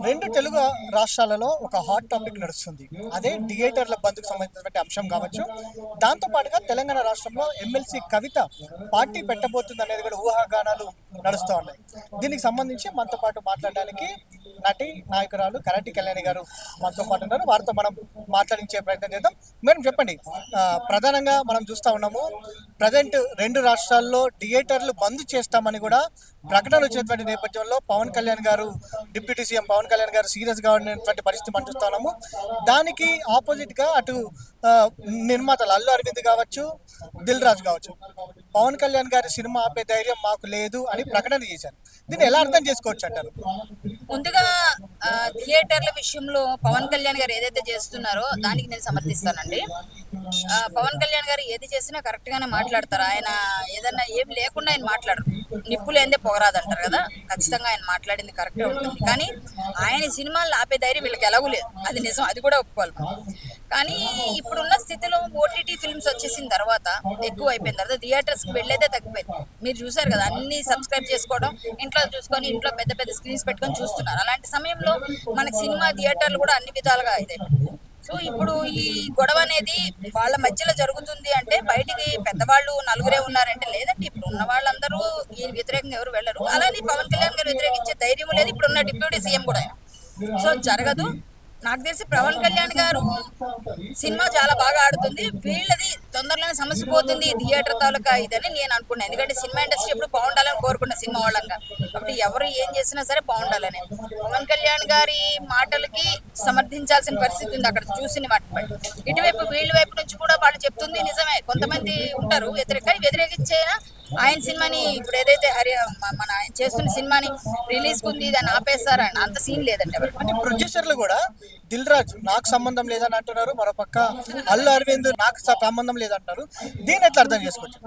రెండు తెలుగు రాష్ట్రాలలో ఒక హాట్ టాపిక్ నడుస్తుంది. అదే థియేటర్ల బంద్కు సంబంధించినటువంటి అంశం కావచ్చు. దాంతో పాటుగా తెలంగాణ రాష్ట్రంలో ఎమ్మెల్సీ కవిత పార్టీ పెట్టబోతుంది అనేది కూడా ఊహాగానాలు నడుస్తూ ఉన్నాయి. దీనికి సంబంధించి మనతో పాటు మాట్లాడడానికి నటి నాయకురాలు కరాటి కళ్యాణి గారు మనతో పాటు ఉన్నారు. వారితో మనం మాట్లాడించే ప్రయత్నం చేద్దాం. మేడం చెప్పండి, ప్రధానంగా మనం చూస్తూ ఉన్నాము ప్రజెంట్ రెండు రాష్ట్రాల్లో థియేటర్లు బంద్ చేస్తామని కూడా ప్రకటన వచ్చినటువంటి నేపథ్యంలో పవన్ కళ్యాణ్ గారు, డిప్యూటీ సీఎం పవన్ కళ్యాణ్ గారు సీరియస్గా ఉన్నటువంటి పరిస్థితి మనం చూస్తా ఉన్నాము. దానికి ఆపోజిట్గా అటు నిర్మాతలు అల్లు అరవింద్ కావచ్చు, దిల్ రాజు కావచ్చు, పవన్ కళ్యాణ్ గారి సినిమా ఆపే ధైర్యం మాకు లేదు అని ప్రకటన చేశారు. దీన్ని ఎలా అర్థం చేసుకోవచ్చు అంటారు? ముందుగా థియేటర్ల విషయంలో పవన్ కళ్యాణ్ గారు ఏదైతే చేస్తున్నారో దానికి నేను సమర్థిస్తానండి. పవన్ కళ్యాణ్ గారు ఏది చేసినా కరెక్ట్ గానే మాట్లాడతారు. ఆయన ఏదన్నా ఏం లేకుండా ఆయన మాట్లాడరు. నిప్పులు ఏందే పొగరాదంటారు కదా, ఖచ్చితంగా ఆయన మాట్లాడింది కరెక్టే ఉంటుంది. కానీ ఆయన సినిమాలు ఆపే ధైర్యం వీళ్ళకి ఎలాగూ లేదు, అది నిజం, అది కూడా ఒప్పుకోవాలి. కానీ ఇప్పుడున్న స్థితిలో ఓటీటీ ఫిల్మ్స్ వచ్చేసిన తర్వాత ఎక్కువ అయిపోయిన తర్వాత థియేటర్స్కి వెళ్ళేదే తగ్గిపోయింది. మీరు చూసారు కదా, అన్ని సబ్స్క్రైబ్ చేసుకోవడం, ఇంట్లో చూసుకొని ఇంట్లో పెద్ద పెద్ద స్క్రీన్స్ పెట్టుకొని చూస్తున్నారు. అలాంటి సమయంలో మనకి సినిమా థియేటర్లు కూడా అన్ని విధాలుగా అయితే సో ఇప్పుడు ఈ గొడవ అనేది వాళ్ళ మధ్యలో జరుగుతుంది అంటే బయటికి పెద్దవాళ్ళు నలుగురే ఉన్నారంటే లేదండి. ఇప్పుడు ఉన్న వాళ్ళందరూ ఈ వ్యతిరేకంగా ఎవరు వెళ్ళరు. అలానే పవన్ కళ్యాణ్ గారు వ్యతిరేకించే ధైర్యం లేదు ఇప్పుడున్న డిప్యూటీ సీఎం కూడా. సో జరగదు. నాకు తెలిసి పవన్ కళ్యాణ్ గారు సినిమా చాలా బాగా ఆడుతుంది, వీళ్ళది తొందరలోనే సమస్య పోతుంది థియేటర్ తాలూకా ఇదని నేను అనుకున్నాను. ఎందుకంటే సినిమా ఇండస్ట్రీ ఎప్పుడు బాగుండాలని కోరుకున్న సినిమా వాళ్ళంగా, కాబట్టి ఎవరు ఏం చేసినా సరే బాగుండాలని. పవన్ కళ్యాణ్ గారి మాటలకి సమర్థించాల్సిన పరిస్థితి ఉంది అక్కడ చూసిన వాటి బట్టి. ఇటువైపు వీళ్ళ వైపు నుంచి కూడా వాళ్ళు చెప్తుంది నిజమే. కొంతమంది ఉంటారు వ్యతిరేకించే ఆయన సినిమాని ఇప్పుడు ఏదైతే మన ఆయన చేస్తున్న సినిమాని రిలీజ్ కుంది దాన్ని ఆపేస్తారని అంత సీన్ లేదండి. ఎవరు అంటే ప్రొడ్యూసర్లు కూడా దిల్ రాజ్ నాకు సంబంధం లేదని అంటున్నారు, మరోపక్క అల్లు అరవింద్ నాకు సంబంధం లేదంటారు. దీన్ని ఎట్లా అర్థం చేసుకోవచ్చు?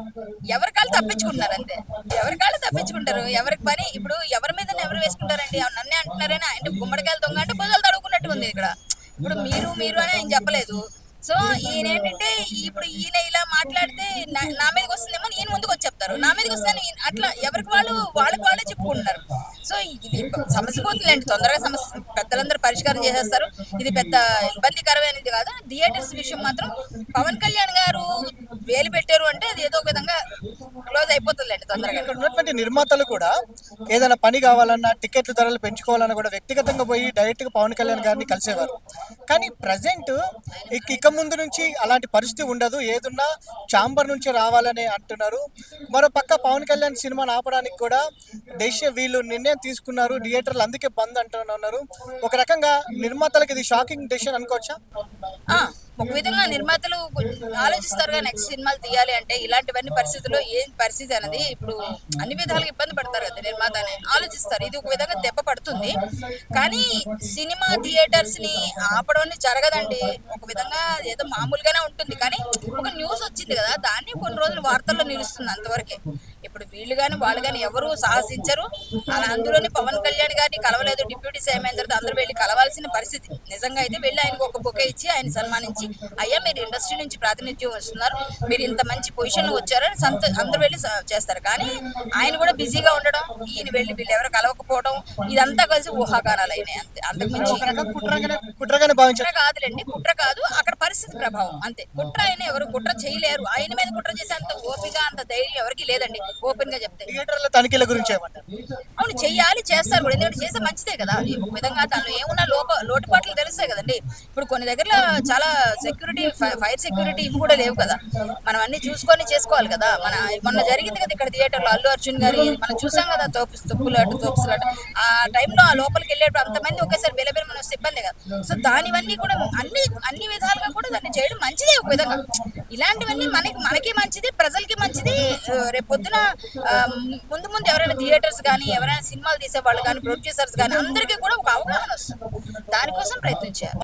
ఎవరి కాళ్ళు తప్పించుకుంటున్నారు అంతే. ఎవరి కాళ్ళు తప్పించుకుంటారు, ఎవరికి పని. ఇప్పుడు ఎవరి మీద ఎవరు వేసుకుంటారండి? నన్నే అంటున్నారని ఆయన గుమ్మడికాయలు దొంగ అంటే బుజాలు తడుకున్నట్టు ఉంది ఇక్కడ. ఇప్పుడు మీరు అని ఆయన చెప్పలేదు. సో ఈయన ఏంటంటే ఇప్పుడు ఈయన ఇలా మాట్లాడితే నా మీదకి వస్తుందేమో ఈయన ముందుకు వచ్చి చెప్తారు, నా మీదకి వస్తుందని అట్లా ఎవరికి వాళ్ళకి వాళ్ళే చెప్పుకుంటున్నారు. సో ఇది సమస్య పోతుందండి, తొందరగా సమస్య పెద్దలందరూ పరిష్కారం చేసేస్తారు. ఇది పెద్ద ఇబ్బందికరమైనది కాదు. థియేటర్స్ విషయం మాత్రం పవన్ కళ్యాణ్ గారు వేలు పెట్టారు అంటే అది ఏదో ఒక విధంగా క్లోజ్ అయిపోతుందండి తొందరగా. ఇక్కడ ఉన్నటువంటి నిర్మాతలు కూడా ఏదైనా పని కావాలన్నా, టికెట్ల ధరలు పెంచుకోవాలన్నా కూడా వ్యక్తిగతంగా పోయి డైరెక్ట్ గా పవన్ కళ్యాణ్ గారిని కలిసేవారు. కానీ ప్రజెంట్ ఇక ముందు నుంచి అలాంటి పరిస్థితి ఉండదు, ఏదున్నా ఛాంబర్ నుంచి రావాలని అంటున్నారు. మరో పక్క పవన్ కళ్యాణ్ సినిమాను ఆపడానికి కూడా వీళ్ళు నిర్ణయం తీసుకున్నారు, థియేటర్లు అందుకే బంద్ అంటున్నారు. ఒక రకంగా నిర్మాతలకు ఇది షాకింగ్ డెసిషన్ అనుకోవచ్చా? ఒక విధంగా నిర్మాతలు ఆలోచిస్తారు నెక్స్ట్ సినిమాలు తీయాలి అంటే ఇలాంటివన్నీ పరిస్థితుల్లో ఏం పరిస్థితి అనేది ఇప్పుడు అన్ని విధాలుగా ఇబ్బంది పడతారు కదా నిర్మాత అని ఆలోచిస్తారు. ఇది ఒక విధంగా దెబ్బ పడుతుంది. కానీ సినిమా థియేటర్స్ ని ఆపడం జరగదండి. ఒక విధంగా ఏదో మామూలుగానే ఉంటుంది. కానీ ఒక న్యూస్ వచ్చింది కదా, దాన్ని కొన్ని రోజులు వార్తల్లో నిలుస్తుంది అంతవరకే. ఇప్పుడు వీళ్ళు కానీ వాళ్ళు కానీ ఎవరు సాహసించరు. అలా అందులోని పవన్ కళ్యాణ్ గారిని కలవలేదు. డిప్యూటీ సీఎం అయిన తర్వాత అందరూ వెళ్ళి కలవాల్సిన పరిస్థితి. నిజంగా అయితే వెళ్ళి ఆయనకు ఒక బొకే ఇచ్చి ఆయన సన్మానించి, అయ్యా మీరు ఇండస్ట్రీ నుంచి ప్రాతినిధ్యం వస్తున్నారు, మీరు ఇంత మంచి పొజిషన్ వచ్చారని అందరూ వెళ్ళి చేస్తారు. కానీ ఆయన కూడా బిజీగా ఉండడం, ఈయన వెళ్ళి వీళ్ళు ఎవరు కలవకపోవడం, ఇదంతా కలిసి ఊహాగానాలు అయినాయి అంతే. అంతకుమించి కుట్ర కాదులేండి, కుట్ర కాదు, అక్కడ పరిస్థితి ప్రభావం అంతే. కుట్ర ఆయన ఎవరు కుట్ర చేయలేరు. ఆయన మీద కుట్ర చేసే అంత ఓపిక అంత ధైర్యం ఎవరికి లేదండి. ఓపెన్ గా చెప్తే తనిఖీల గురించి అవును చెయ్యాలి, చేస్తారు కూడా. ఎందుకంటే చేస్తే మంచిదే కదా. ఒక విధంగా దానిలో ఏమున్నా లోటుపాట్లు తెలుస్తాయి కదండి. ఇప్పుడు కొన్ని దగ్గర చాలా సెక్యూరిటీ, ఫైర్ సెక్యూరిటీ ఇవి కూడా లేవు కదా. మనం అన్ని చూసుకొని చేసుకోవాలి కదా. మొన్న జరిగింది కదా ఇక్కడ థియేటర్లో అల్లు అర్జున్ గారి మనం చూసాం కదా, తోపులాట ఆ టైంలో ఆ లోపలికి వెళ్ళేటప్పుడు అంతమంది ఒకేసారి బెలబెలమని వస్తే ఇబ్బంది కదా. సో దానివన్నీ కూడా అన్ని విధాలుగా కూడా దాన్ని చేయడం మంచిదే ఒక విధంగా. ఇలాంటివన్నీ మనకి మంచిది, ప్రజలకి మంచిది. రేపు పొద్దున ముందు ఎవరైనా థియేటర్స్ కానీ ఎవరైనా సినిమాలు తీసే వాళ్ళు కానీ ప్రొడ్యూసర్స్ కానీ అందరికీ కూడా ఒక అవగాహన వస్తుంది. దానికోసం ప్రయత్నించారు.